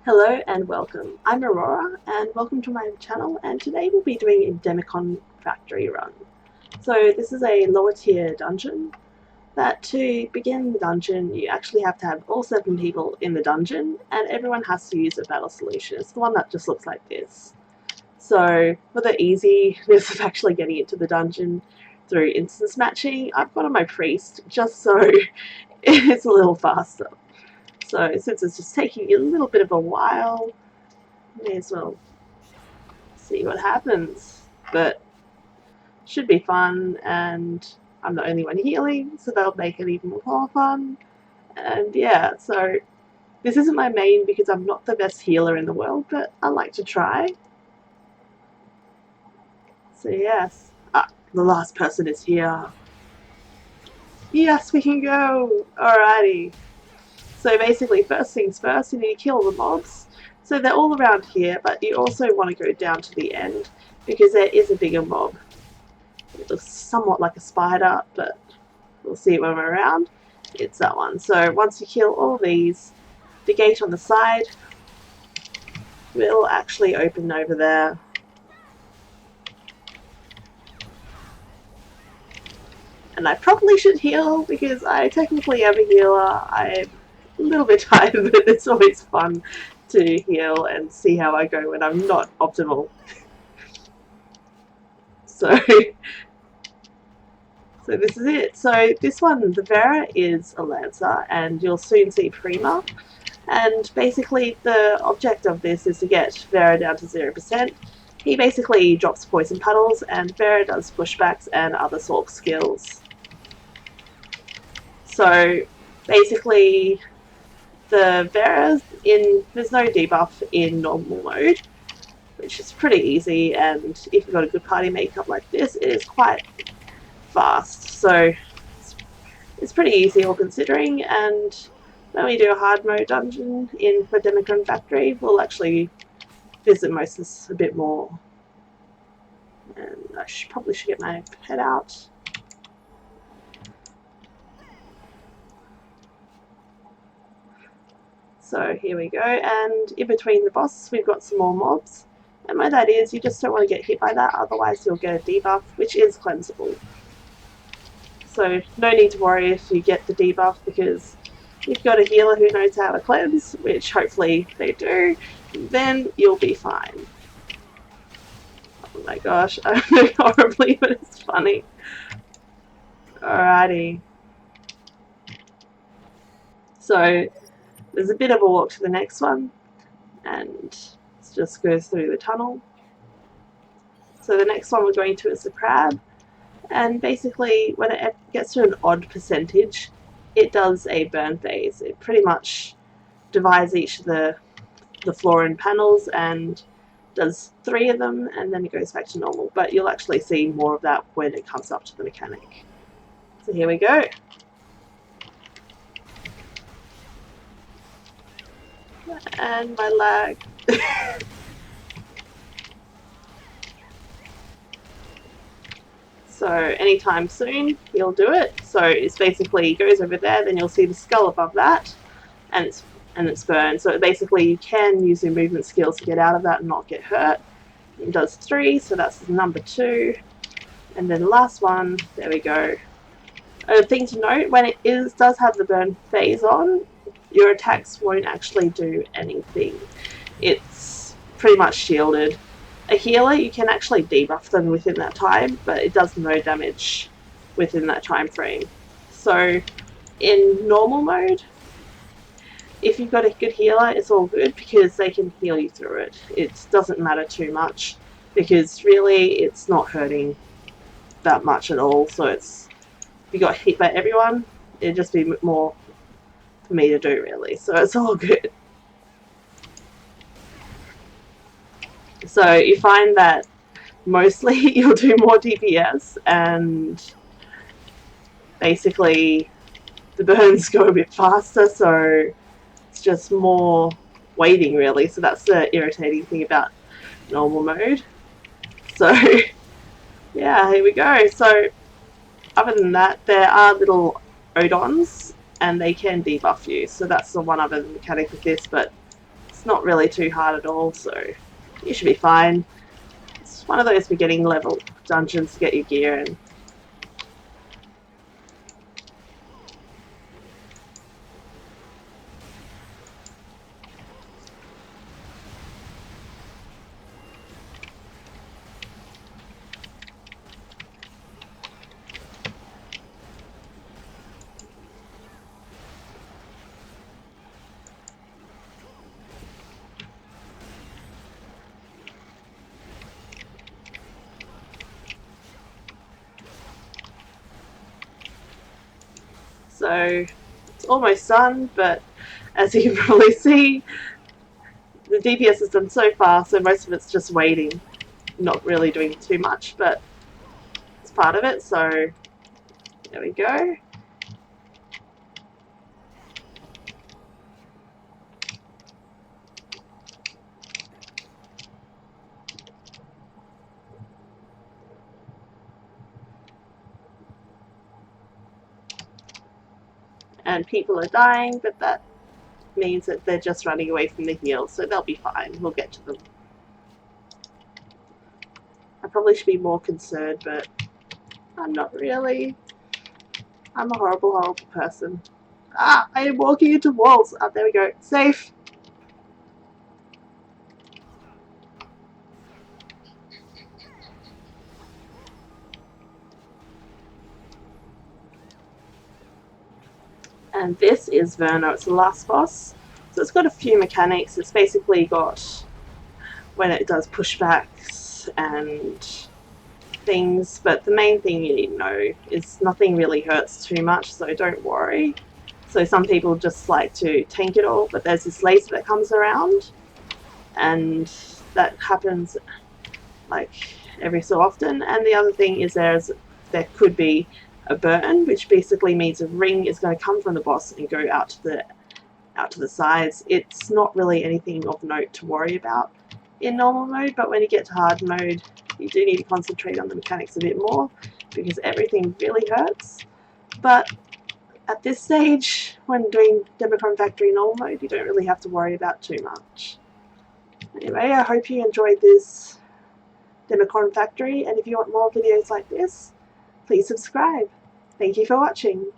Hello and welcome. I'm Aurora and welcome to my channel, and today we'll be doing a Demokron factory run. So this is a lower tier dungeon that to begin the dungeon you actually have to have all 7 people in the dungeon and everyone has to use a battle solution. It's the one that just looks like this. So for the easiness of actually getting into the dungeon through instance matching, I've got on my priest just so it's a little faster. So since it's just taking a little bit of a while, may as well see what happens. But should be fun, and I'm the only one healing, so that'll make it even more fun. And yeah, so this isn't my main because I'm not the best healer in the world, but I like to try. So yes. The last person is here. Yes, we can go! Alrighty. So basically, first things first, you need to kill the mobs. So they're all around here, but you also want to go down to the end because there is a bigger mob. It looks somewhat like a spider, but we'll see it when we're around. It's that one. So once you kill all these, the gate on the side will actually open over there. And I probably should heal because I technically am a healer. I'm a little bit tired, but it's always fun to heal and see how I go when I'm not optimal. So this is it. So this one, the Vera is a Lancer, and you'll soon see Prima. And basically the object of this is to get Vera down to 0%. He basically drops poison puddles, and Vera does pushbacks and other sort of skills. So basically the Vera's there's no debuff in normal mode, which is pretty easy, and if you've got a good party makeup like this, it is quite fast. So it's pretty easy all considering, and when we do a hard mode dungeon in the Demokron factory, we'll actually visit most of this a bit more. And I probably should get my pet out. So here we go, and in between the boss we've got some more mobs, and where that is, you just don't want to get hit by that, otherwise you'll get a debuff, which is cleansable. So no need to worry if you get the debuff, because if you've got a healer who knows how to cleanse, which hopefully they do, then you'll be fine. Oh my gosh, I know horribly, but it's funny. Alrighty. So there's a bit of a walk to the next one, and it just goes through the tunnel. So the next one we're going to is the crab, and basically when it gets to an odd percentage, it does a burn phase. It pretty much divides each of the floor in panels and does 3 of them, and then it goes back to normal. But you'll actually see more of that when it comes up to the mechanic. So here we go. And my lag. So anytime soon you'll do it. So it's basically goes over there, then you'll see the skull above that, and it's burned. So basically you can use your movement skills to get out of that and not get hurt. It does 3, so that's number 2. And then the last one, there we go. A thing to note, when it does have the burn phase on, your attacks won't actually do anything. It's pretty much shielded. A healer, you can actually debuff them within that time, but it does no damage within that time frame. So in normal mode, if you've got a good healer, it's all good because they can heal you through it. It doesn't matter too much because really it's not hurting that much at all. So it's, if you got hit by everyone, it'd just be more for me to do really. So it's all good. So you find that mostly you'll do more DPS, and basically the burns go a bit faster, so it's just more waiting really. So that's the irritating thing about normal mode. So yeah, here we go. So other than that, there are little Odons, and they can debuff you. So that's the one other mechanic of this, but It's not really too hard at all, so you should be fine. It's one of those beginning level dungeons to get your gear in. So it's almost done, but as you can probably see, the DPS is done so far, so most of it's just waiting, not really doing too much, but it's part of it, so there we go. And people are dying, but that means that they're just running away from the heals, so they'll be fine. We'll get to them. I probably should be more concerned, but I'm not really. I'm a horrible, horrible person. Ah, I am walking into walls. Ah, there we go. Safe. And this is Verno. It's the last boss. So it's got a few mechanics. It's basically got when it does pushbacks and things, but the main thing you need to know is nothing really hurts too much, so don't worry. So some people just like to tank it all, but there's this laser that comes around, and that happens like every so often. And the other thing is there could be a burn, which basically means a ring is going to come from the boss and go out to the sides. It's not really anything of note to worry about in normal mode, but when you get to hard mode, you do need to concentrate on the mechanics a bit more because everything really hurts. But at this stage, when doing Demokron Factory normal mode, you don't really have to worry about too much. Anyway, I hope you enjoyed this Demokron Factory, and if you want more videos like this, please subscribe. Thank you for watching.